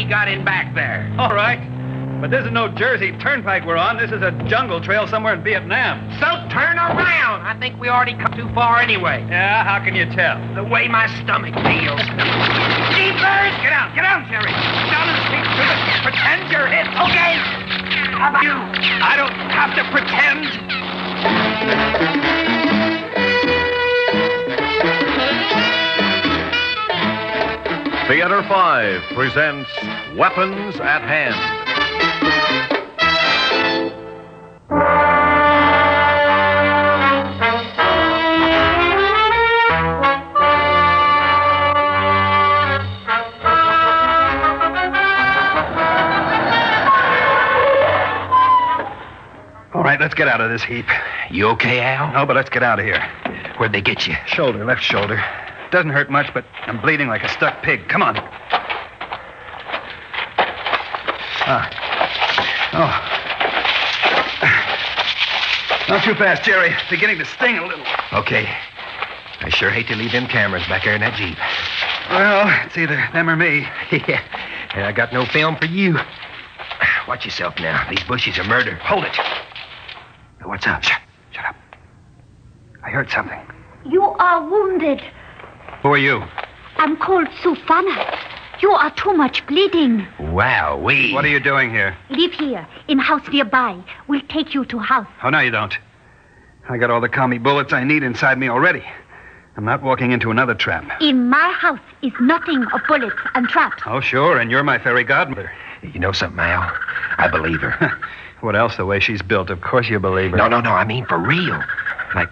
got in back there. All right. But this is no Jersey Turnpike we're on. This is a jungle trail somewhere in Vietnam. So turn around. I think we already come too far anyway. Yeah, how can you tell? The way my stomach feels. Jeepers! Get down, Jerry. Down in the street. Pretend you're hit, okay? How about you? I don't have to pretend. Theater 5 presents Weapons at Hand. All right, let's get out of this heap. You okay, Al? No, but let's get out of here. Where'd they get you? Shoulder, left shoulder. Doesn't hurt much, but I'm bleeding like a stuck pig. Come on. Not too fast, Jerry. Beginning to sting a little. Okay. I sure hate to leave them cameras back there in that Jeep. Well, it's either them or me. Yeah, and I got no film for you. Watch yourself now. These bushes are murder. Hold it. What's up? Shut up. I heard something. You are wounded. Who are you? I'm called Sufana. You are too much bleeding. Wowee. What are you doing here? Live here, in house nearby. We'll take you to house. Oh, no, you don't. I got all the commie bullets I need inside me already. I'm not walking into another trap. In my house is nothing of bullets and traps. Oh, sure, and you're my fairy godmother. You know something, Al? I believe her. What else, the way she's built? Of course you believe her. No, I mean for real. Like,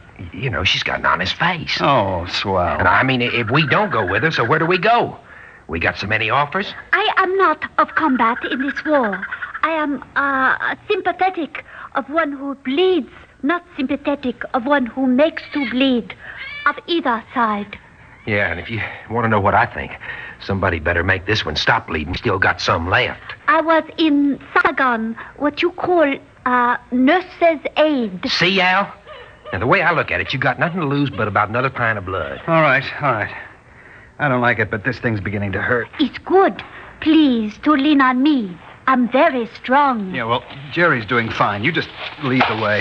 she's got an honest face. Oh, swell. And I mean, if we don't go with her, so where do we go? We got so many offers? I am not of combat in this war. I am sympathetic of one who bleeds, not sympathetic of one who makes to bleed, of either side. Yeah, and if you want to know what I think, somebody better make this one stop bleeding. Still got some left. I was in Saigon, what you call nurse's aid. See, Al? Now, the way I look at it, you got nothing to lose but about another pint of blood. All right. I don't like it, but this thing's beginning to hurt. It's good. Please, to lean on me. I'm very strong. Yeah, well, Jerry's doing fine. You just lead the way.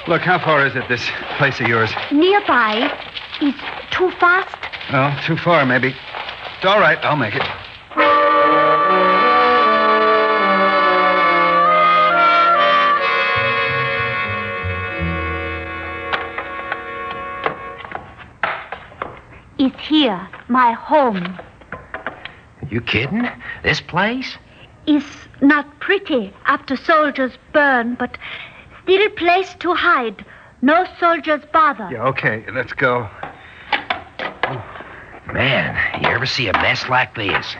Look, how far is it, this place of yours? Nearby. Is too fast? Oh, too far, maybe. It's all right. I'll make it. It's here, my home. You kidding? This place? Is not pretty after soldiers burn, but still place to hide. No soldiers bother. Yeah, okay, let's go. Man, you ever see a mess like this?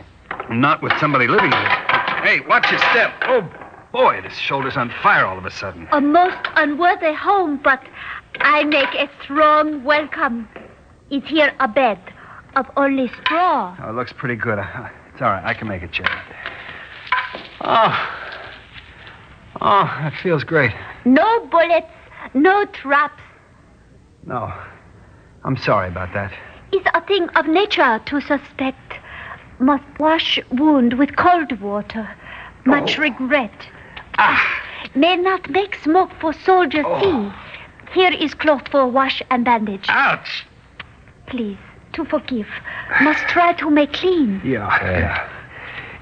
Not with somebody living in it. Hey, watch your step. Oh, boy, this shoulder's on fire all of a sudden. A most unworthy home, but I make a strong welcome. Is here a bed of only straw? Oh, it looks pretty good. It's all right. I can make it, Jerry. Oh, that feels great. No bullets, no traps. No, I'm sorry about that. It's a thing of nature to suspect. Must wash wound with cold water. Much regret. May not make smoke for soldiers see. Here is cloth for wash and bandage. Ouch! Please, to forgive. Must try to make clean. Yeah.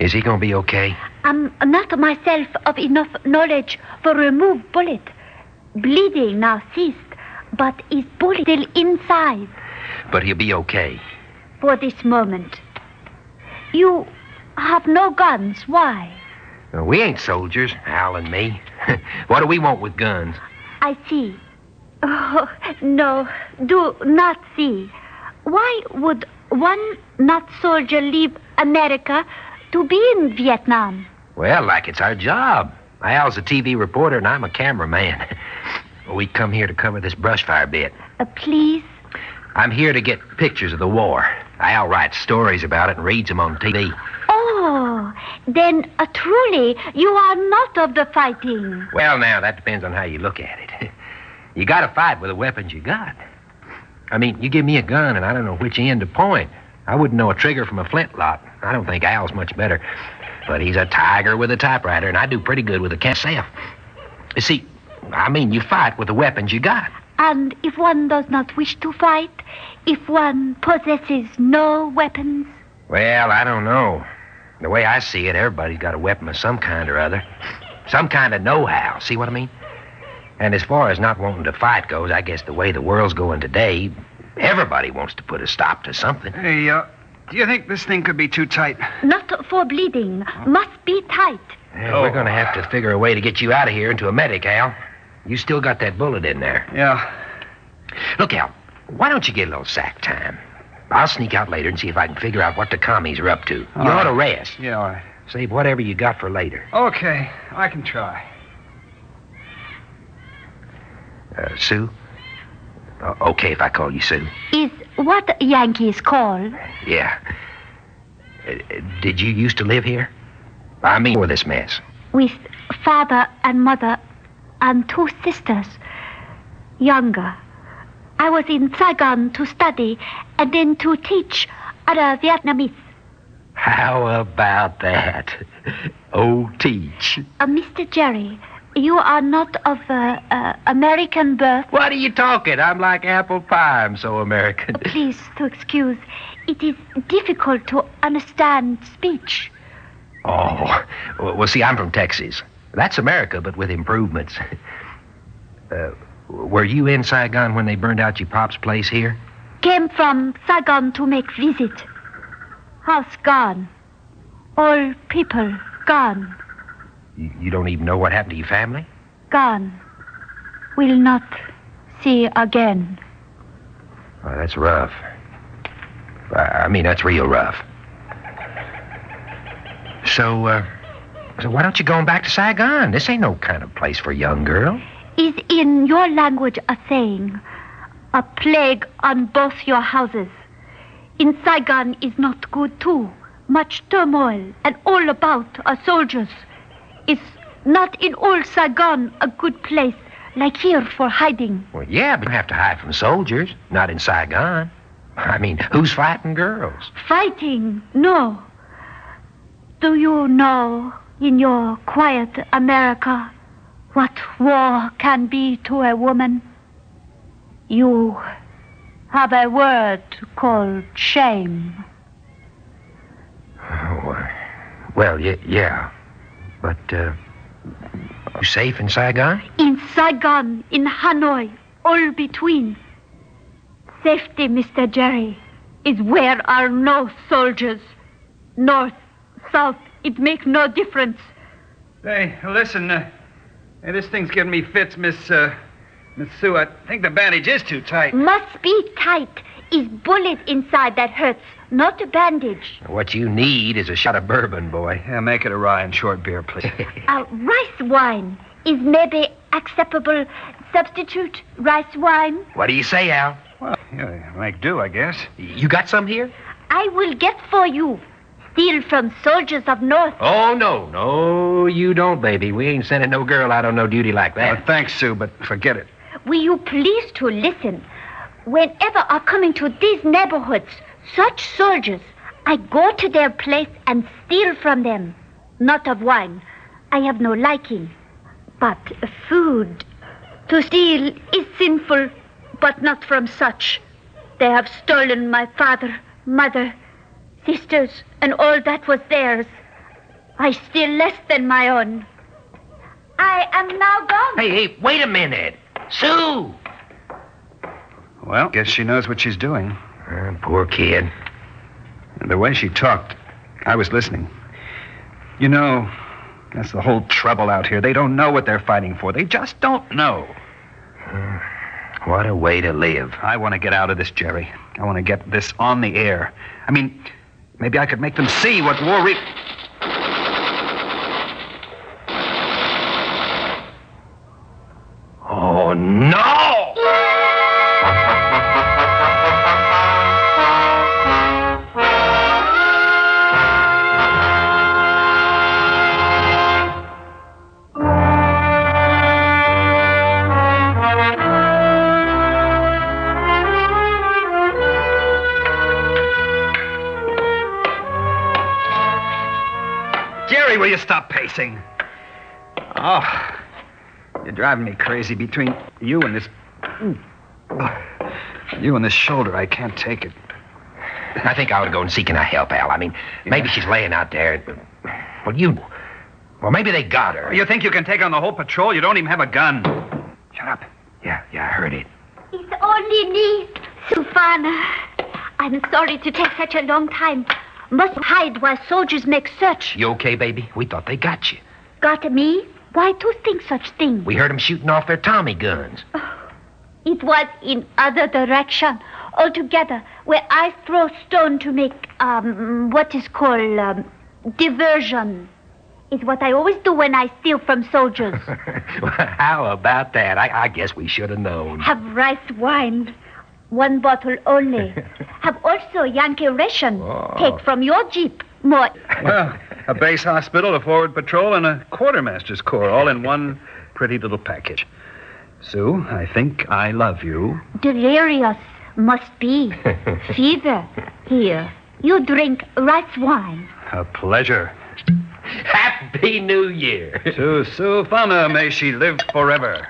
Is he gonna be okay? I'm not myself of enough knowledge for remove bullet. Bleeding now ceased, but is bullet still inside? But he'll be okay. For this moment. You have no guns. Why? We ain't soldiers, Al and me. What do we want with guns? I see. Oh, no, do not see. Why would one not soldier leave America to be in Vietnam? Well, like it's our job. Al's a TV reporter and I'm a cameraman. We come here to cover this brush fire bit. Please? I'm here to get pictures of the war. Al writes stories about it and reads them on TV. Oh, then truly you are not of the fighting. Well, now, that depends on how you look at it. You gotta fight with the weapons you got. I mean, you give me a gun and I don't know which end to point. I wouldn't know a trigger from a flintlock. I don't think Al's much better. But he's a tiger with a typewriter, and I do pretty good with a myself. You see, you fight with the weapons you got. And if one does not wish to fight, if one possesses no weapons? Well, I don't know. The way I see it, everybody's got a weapon of some kind or other. Some kind of know-how, see what I mean? And as far as not wanting to fight goes, I guess the way the world's going today, everybody wants to put a stop to something. Hey, do you think this thing could be too tight? Not for bleeding. Must be tight. Yeah, we're going to have to figure a way to get you out of here into a medic, Al. You still got that bullet in there. Yeah. Look, Al, why don't you get a little sack time? I'll sneak out later and see if I can figure out what the commies are up to. You ought to rest. Yeah, all right. Save whatever you got for later. Okay, I can try. Sue? Okay if I call you Sue. Is what Yankees call? Yeah. Did you used to live here? Before this mess. With father and mother and 2 sisters. Younger. I was in Saigon to study and then to teach other Vietnamese. How about that? Oh, teach. Mr. Jerry, you are not of American birth. What are you talking? I'm like apple pie. I'm so American. Please to excuse. It is difficult to understand speech. Oh, well, see, I'm from Texas. That's America, but with improvements. Were you in Saigon when they burned out your pop's place here? Came from Saigon to make visit. House gone. All people gone. You don't even know what happened to your family? Gone. Will not see again. Well, that's rough. That's real rough. So why don't you go on back to Saigon? This ain't no kind of place for a young girl. Is in your language a saying, a plague on both your houses. In Saigon is not good too. Much turmoil and all about are soldiers. Is not in all Saigon a good place like here for hiding. Well, yeah, but you have to hide from soldiers, not in Saigon. Who's fighting girls? Fighting? No. Do you know in your quiet America what war can be to a woman? You have a word called shame. Oh, well, yeah. But, you safe in Saigon? In Saigon, in Hanoi, all between. Safety, Mr. Jerry, is where are no soldiers. North, south, it makes no difference. Hey, listen, this thing's giving me fits, Miss Sue. I think the bandage is too tight. Must be tight. Is bullet inside that hurts, not a bandage. What you need is a shot of bourbon, boy. Yeah, make it a rye and short beer, please. Rice wine is maybe acceptable substitute. Rice wine. What do you say, Al? Well, yeah, make do, I guess. You got some here? I will get for you. Steal from soldiers of North. Oh, no. No, you don't, baby. We ain't sending no girl out on no duty like that. Thanks, Sue, but forget it. Will you please to listen? Whenever are coming to these neighborhoods, such soldiers, I go to their place and steal from them. Not of wine. I have no liking. But food. To steal is sinful, but not from such. They have stolen my father, mother, sisters, and all that was theirs. I steal less than my own. I am now gone. Hey, wait a minute. Sue! Well, guess she knows what she's doing. Poor kid. The way she talked, I was listening. You know, that's the whole trouble out here. They don't know what they're fighting for. They just don't know. What a way to live. I want to get out of this, Jerry. I want to get this on the air. Maybe I could make them see what war Oh, no! you stop pacing? Oh, you're driving me crazy between you and this... You and this shoulder. I can't take it. I think I ought to go and see, can I help, Al? I mean, maybe she's laying out there. Well, maybe they got her. You think you can take on the whole patrol? You don't even have a gun. Shut up. Yeah, I heard it. It's only me, Sufana. I'm sorry to take such a long time. Must hide while soldiers make search. You okay, baby? We thought they got you. Got me? Why to think such thing? We heard them shooting off their Tommy guns. It was in other direction altogether, where I throw stone to make, what is called, diversion. Is what I always do when I steal from soldiers. How about that? I guess we should have known. Have rice wine. 1 bottle only. Have also Yankee ration. Oh. Take from your jeep. More. Well, a base hospital, a forward patrol, and a quartermaster's corps, all in one pretty little package. Sue, I think I love you. Delirious must be. Fever. Here. You drink rice wine. A pleasure. Happy New Year. To Sufana, may she live forever.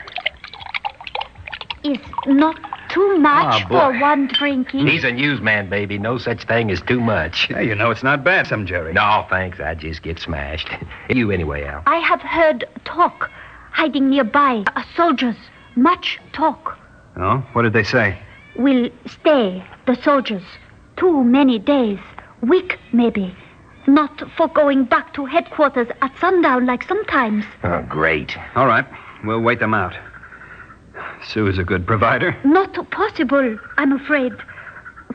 Is not too much Ah, for boy. one drinking. He's a newsman, baby. No such thing as too much. Hey, you know it's not bad, some Jerry. No, thanks. I just get smashed. You anyway, Al. I have heard talk hiding nearby. Soldiers. Much talk. Oh, what did they say? Will stay, the soldiers. Too many days. Week, maybe. Not for going back to headquarters at sundown like sometimes. Oh, great. All right, we'll wait them out. Sue's a good provider. Not possible, I'm afraid.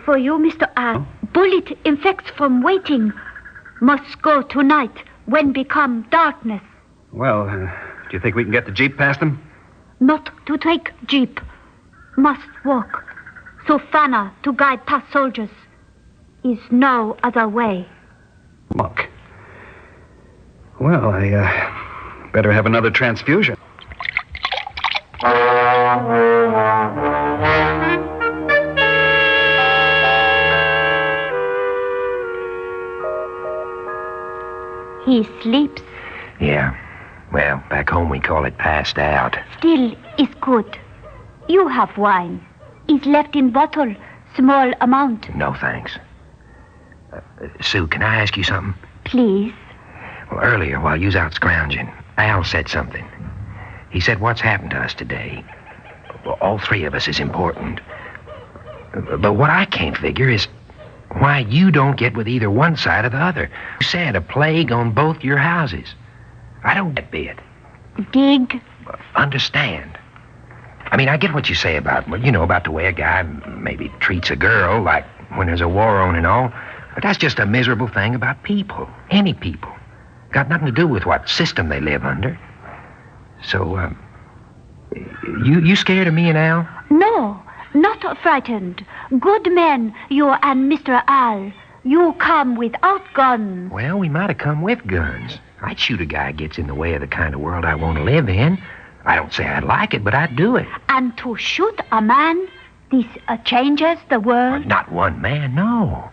For you, Mr. R. Bullet infects from waiting. Must go tonight when become darkness. Well, do you think we can get the jeep past them? Not to take jeep. Must walk. Sufana to guide past soldiers. Is no other way. Look. Well, I better have another transfusion. He sleeps. Yeah. Well, back home we call it passed out. Still is good. You have wine. Is left in bottle. Small amount. No, thanks. Sue, can I ask you something? Please. Well, earlier, while you was out scrounging, Al said something. He said what's happened to us today. Well, all 3 of us is important. But what I can't figure is why you don't get with either one side or the other. You said a plague on both your houses. I don't get it. Dig. Understand. I mean, I get what you say about, well, about the way a guy maybe treats a girl, like when there's a war on and all. But that's just a miserable thing about people. Any people. Got nothing to do with what system they live under. So, you scared of me and Al? No, not frightened. Good men, you and Mr. Al. You come without guns. Well, we might have come with guns. I'd shoot a guy who gets in the way of the kind of world I want to live in. I don't say I'd like it, but I'd do it. And to shoot a man, this changes the world. Well, not one man, no.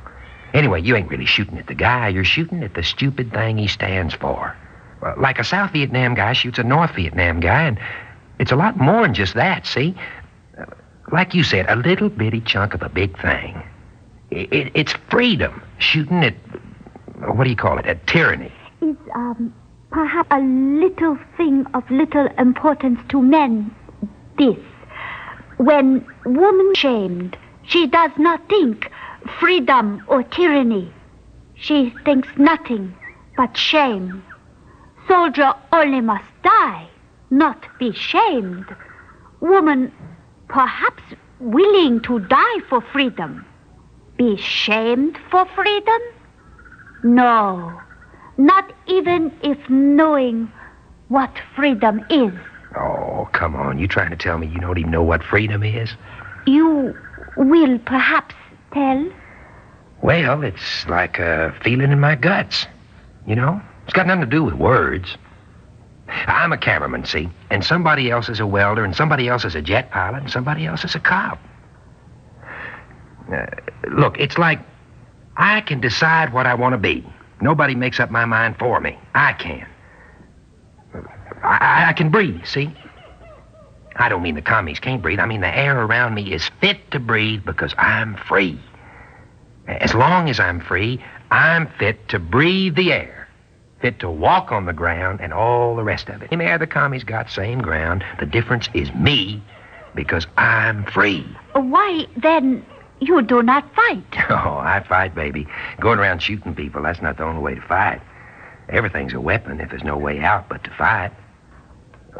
Anyway, you ain't really shooting at the guy. You're shooting at the stupid thing he stands for. Well, like a South Vietnam guy shoots a North Vietnam guy, and it's a lot more than just that, see? Like you said, a little bitty chunk of a big thing. It's freedom. Shooting at, what do you call it, at tyranny. Is, perhaps a little thing of little importance to men, this. When woman shamed, she does not think freedom or tyranny. She thinks nothing but shame. Soldier only must die, not be shamed. Woman perhaps willing to die for freedom. Be shamed for freedom? No, not even if knowing what freedom is. Oh, come on. You trying to tell me you don't even know what freedom is? You will perhaps tell? Well, it's like a feeling in my guts. It's got nothing to do with words. I'm a cameraman, see? And somebody else is a welder, and somebody else is a jet pilot, and somebody else is a cop. Look, it's like I can decide what I want to be. Nobody makes up my mind for me. I can. I can breathe, see? I don't mean the commies can't breathe. I mean the air around me is fit to breathe because I'm free. As long as I'm free, I'm fit to breathe the air, fit to walk on the ground and all the rest of it. Same air the commies got, same ground. The difference is me because I'm free. Why, then, you do not fight? Oh, I fight, baby. Going around shooting people, that's not the only way to fight. Everything's a weapon if there's no way out but to fight.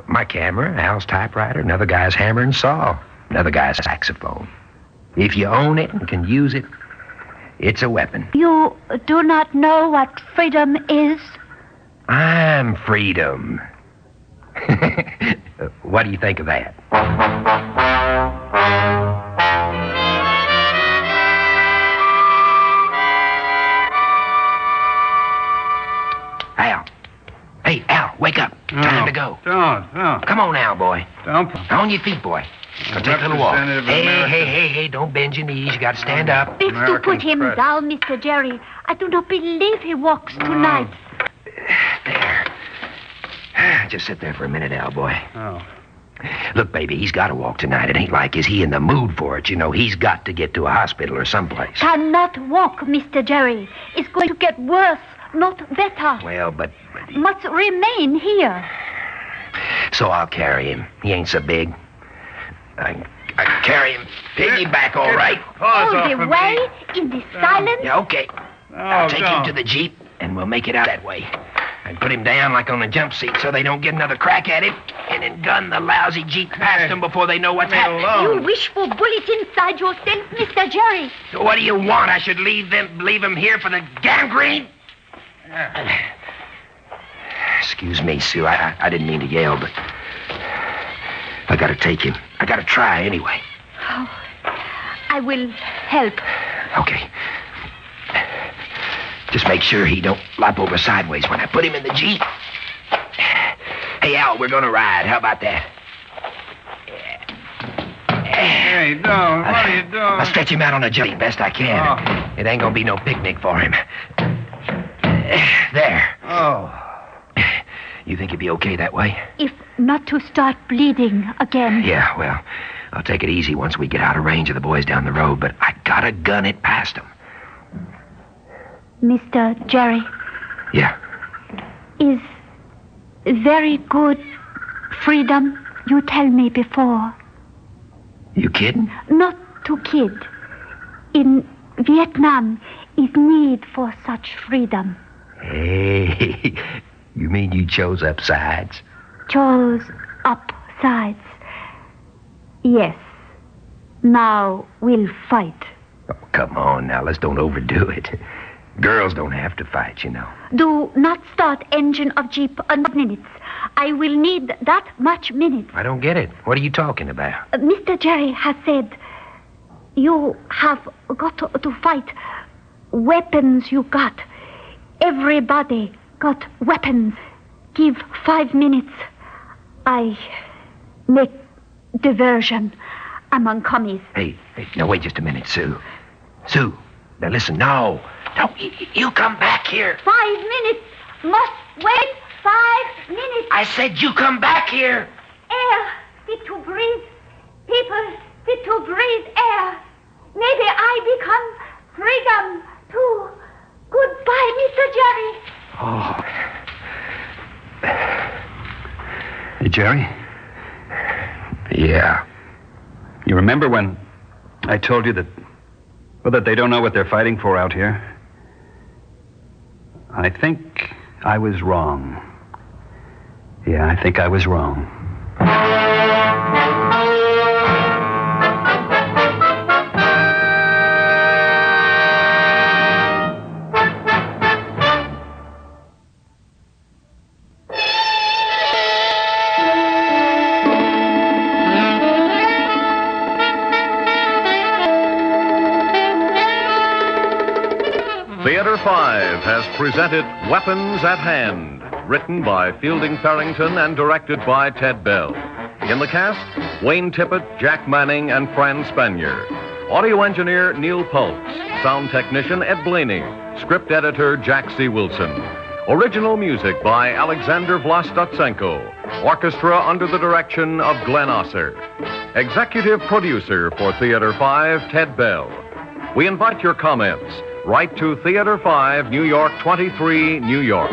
My camera, Al's typewriter, another guy's hammer and saw, another guy's saxophone. If you own it and can use it, it's a weapon. You do not know what freedom is? I'm freedom. What do you think of that? Al. Hey, Al, wake up. Time to go. Don't. Come on now, boy. Don't. On your feet, boy. Go take a little walk. Hey, don't bend your knees. You got to stand up. It's to put him down, Mr. Jerry. I do not believe he walks tonight. There. Just sit there for a minute, Al, boy. Oh. Look, baby, he's got to walk tonight. It ain't like is he in the mood for it. You know, he's got to get to a hospital or someplace. Cannot walk, Mr. Jerry. It's going to get worse, not better. Well, but... Must remain here. So I'll carry him. He ain't so big. I carry him piggyback, all right? All the way, in the silence. Yeah, okay. I'll take him to the Jeep, and we'll make it out that way. And put him down like on the jump seat so they don't get another crack at him. And then gun the lousy Jeep past them before they know what's happening. You wish for bullets inside yourself, Mr. Jerry. So what do you want? I should leave him here for the gangrene? Excuse me, Sue. I didn't mean to yell, but I gotta take him. I gotta try anyway. Oh, I will help. Okay. Just make sure he don't lop over sideways when I put him in the Jeep. Hey, Al, we're gonna ride. How about that? Hey, don't. What are you doing? I'll stretch him out on a Jeep best I can. Oh. It ain't gonna be no picnic for him. There. Oh. You think he'd be okay that way? If not to start bleeding again. Yeah, well, I'll take it easy once we get out of range of the boys down the road, but I gotta gun it past them. Mr. Jerry. Yeah. Is very good freedom, you tell me before. You kidding? Not to kid. In Vietnam is need for such freedom. Hey, you mean you chose up sides? Chose up sides. Yes. Now we'll fight. Oh, come on now, let's don't overdo it. Girls don't have to fight, you know. Do not start engine of Jeep a minute. I will need that much minutes. I don't get it. What are you talking about? Mr. Jerry has said you have got to fight. Weapons you got. Everybody got weapons. Give 5 minutes. I make diversion among commies. Hey, now wait just a minute, Sue. Sue, now listen, no, you come back here. 5 minutes. Must wait 5 minutes. I said you come back here. Air fit to breathe. People fit to breathe air. Maybe I become freedom too. Goodbye, Mr. Jerry. Oh. Hey, Jerry? Yeah. You remember when I told you that they don't know what they're fighting for out here? I think I was wrong. Yeah, I think I was wrong. Theater 5 has presented Weapons at Hand, written by Fielding Farrington and directed by Ted Bell. In the cast, Wayne Tippett, Jack Manning, and Fran Spanier. Audio engineer Neil Pultz. Sound technician Ed Blaney. Script editor Jack C. Wilson. Original music by Alexander Vlastotsenko. Orchestra under the direction of Glenn Osser. Executive producer for Theater 5, Ted Bell. We invite your comments. Write to Theater 5, New York 23, New York.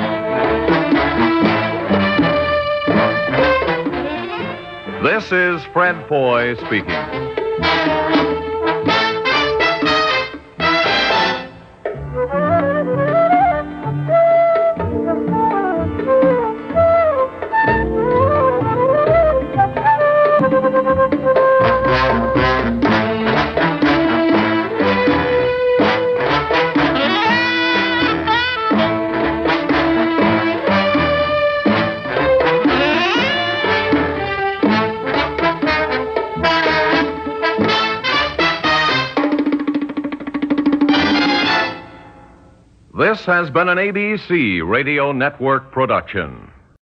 This is Fred Foy speaking. This has been an ABC Radio Network production.